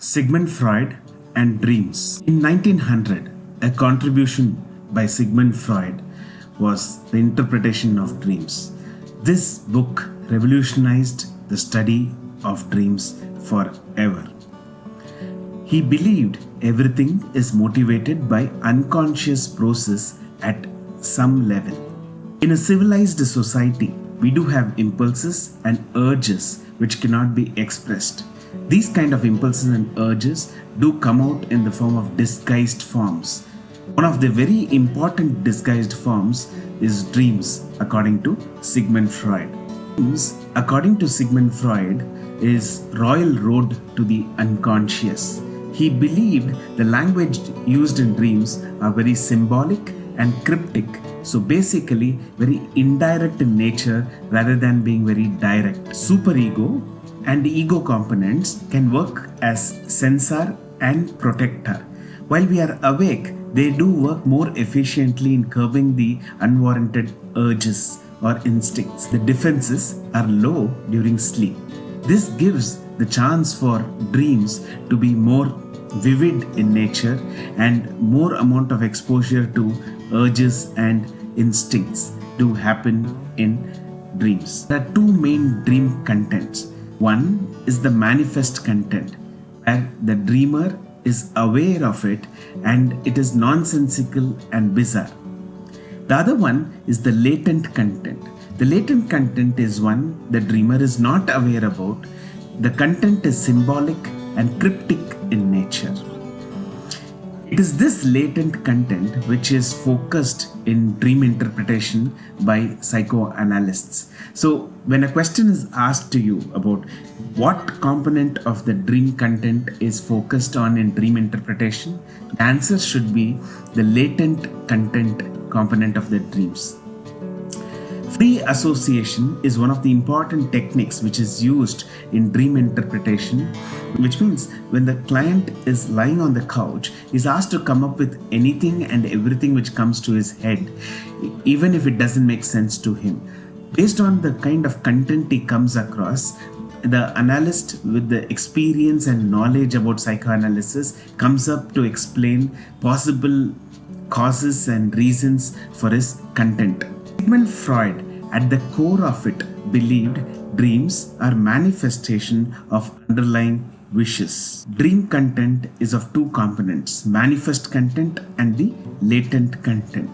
Sigmund Freud and dreams. In 1900, a contribution by Sigmund Freud was the interpretation of dreams. This book revolutionized the study of dreams forever. He believed everything is motivated by unconscious process at some level. In a civilized society, we do have impulses and urges which cannot be expressed. These kind of impulses and urges do come out in the form of disguised forms. One of the very important disguised forms is dreams, according to Sigmund Freud. Dreams, according to Sigmund Freud, is royal road to the unconscious. He believed the language used in dreams are very symbolic and cryptic, so basically very indirect in nature rather than being very direct. Superego and ego components can work as censor and protector. While we are awake, they do work more efficiently in curbing the unwarranted urges or instincts. The defenses are low during sleep. This gives the chance for dreams to be more vivid in nature and more amount of exposure to urges and instincts to happen in dreams. There are two main dream contents. One is the manifest content, where the dreamer is aware of it and it is nonsensical and bizarre. The other one is the latent content. The latent content is one the dreamer is not aware about. The content is symbolic and cryptic in nature. It is this latent content which is focused in dream interpretation by psychoanalysts. So when a question is asked to you about what component of the dream content is focused on in dream interpretation, the answer should be the latent content component of the dreams. Free association is one of the important techniques which is used in dream interpretation, which means when the client is lying on the couch, he's asked to come up with anything and everything which comes to his head, even if it doesn't make sense to him. Based on the kind of content he comes across, the analyst with the experience and knowledge about psychoanalysis comes up to explain possible causes and reasons for his content. Sigmund Freud, at the core of it, believed dreams are manifestation of underlying wishes. Dream content is of two components, manifest content and the latent content.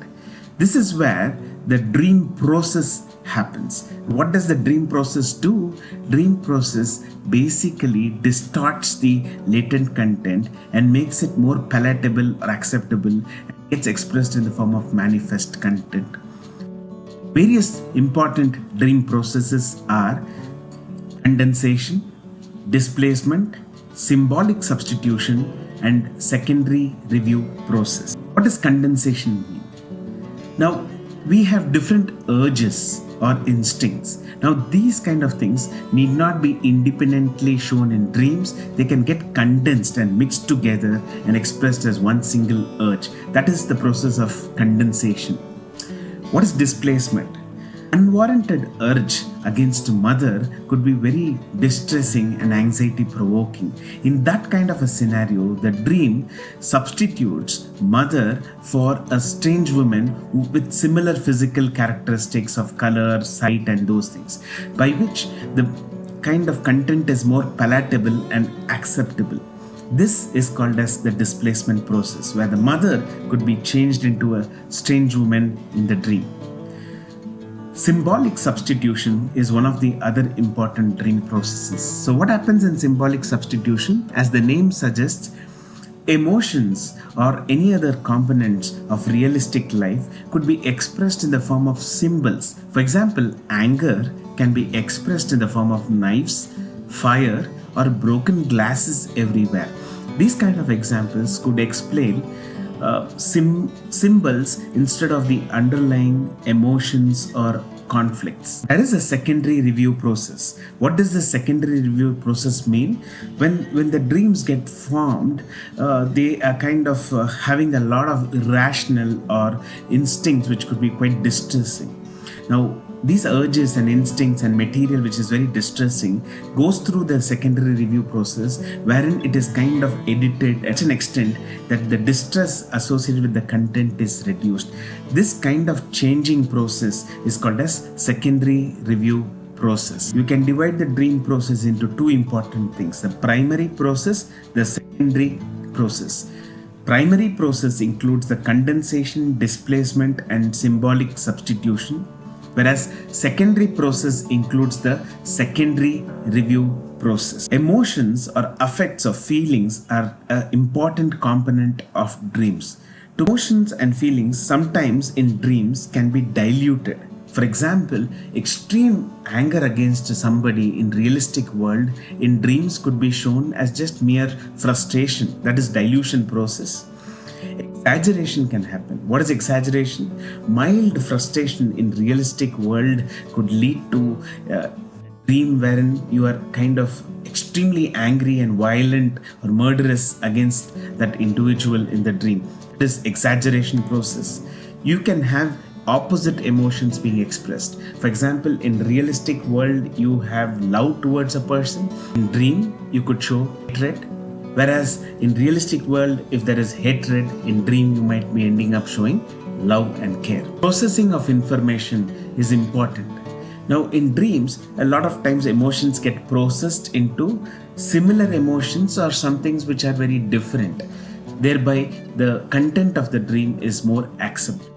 This is where the dream process happens. What does the dream process do? Dream process basically distorts the latent content and makes it more palatable or acceptable and gets expressed in the form of manifest content. Various important dream processes are condensation, displacement, symbolic substitution, and secondary review process. What does condensation mean? Now, we have different urges or instincts. Now, these kind of things need not be independently shown in dreams. They can get condensed and mixed together and expressed as one single urge. That is the process of condensation. What is displacement? Unwarranted urge against mother could be very distressing and anxiety provoking. In that kind of a scenario, the dream substitutes mother for a strange woman with similar physical characteristics of color, sight, and those things, by which the kind of content is more palatable and acceptable. This is called as the displacement process, where the mother could be changed into a strange woman in the dream. Symbolic substitution is one of the other important dream processes. So what happens in symbolic substitution? As the name suggests, emotions or any other components of realistic life could be expressed in the form of symbols. For example, anger can be expressed in the form of knives, fire, or broken glasses everywhere. These kind of examples could explain symbols instead of the underlying emotions or conflicts. There is a secondary review process. What does the secondary review process mean? When the dreams get formed, they are kind of having a lot of irrational or instincts which could be quite distressing. Now, these urges and instincts and material which is very distressing goes through the secondary review process, wherein it is kind of edited at an extent that the distress associated with the content is reduced. This kind of changing process is called as secondary review process. You can divide the dream process into two important things: the primary process, the secondary process. Primary process includes the condensation, displacement, and symbolic substitution, whereas secondary process includes the secondary review process. Emotions or affects or feelings are an important component of dreams. Emotions and feelings sometimes in dreams can be diluted. For example, extreme anger against somebody in realistic world in dreams could be shown as just mere frustration. That is dilution process. Exaggeration can happen. What is exaggeration? Mild frustration in realistic world could lead to a dream wherein you are kind of extremely angry and violent or murderous against that individual in the dream. It is exaggeration process. You can have opposite emotions being expressed. For example, in realistic world you have love towards a person. In dream you could show hatred, whereas in realistic world if there is hatred, in dream you might be ending up showing love and care. Processing of information is important. Now in dreams a lot of times emotions get processed into similar emotions or some things which are very different, thereby the content of the dream is more acceptable.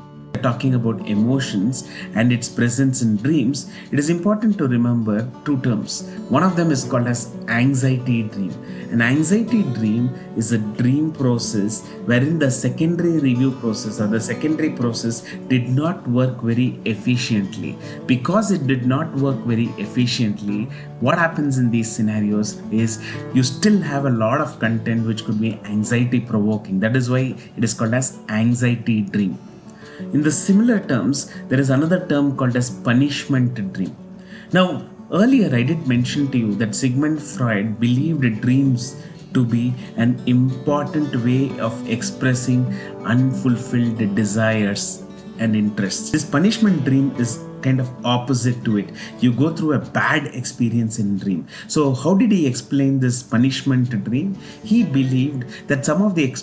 Talking about emotions and its presence in dreams, it is important to remember two terms. One of them is called as anxiety dream. An anxiety dream is a dream process wherein the secondary review process or the secondary process did not work very efficiently. Because it did not work very efficiently, what happens in these scenarios is you still have a lot of content which could be anxiety provoking. That is why it is called as anxiety dream. In the similar terms, there is another term called as punishment dream. Now, earlier I did mention to you that Sigmund Freud believed dreams to be an important way of expressing unfulfilled desires and interests. This punishment dream is kind of opposite to it. You go through a bad experience in dream. So how did he explain this punishment dream? He believed that some of the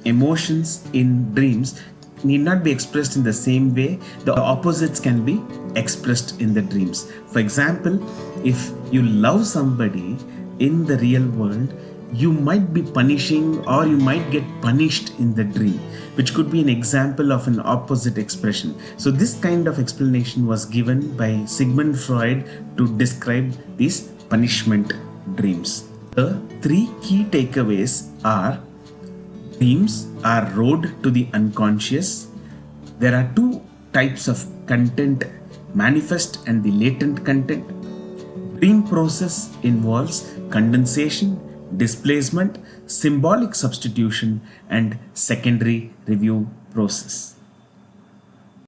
emotions in dreams need not be expressed in the same way. The opposites can be expressed in the dreams. For example, if you love somebody in the real world, you might be punishing or you might get punished in the dream, which could be an example of an opposite expression. So this kind of explanation was given by Sigmund Freud to describe these punishment dreams. The three key takeaways are: dreams are road to the unconscious. There are two types of content, manifest and the latent content. Dream process involves condensation, displacement, symbolic substitution, and secondary review process.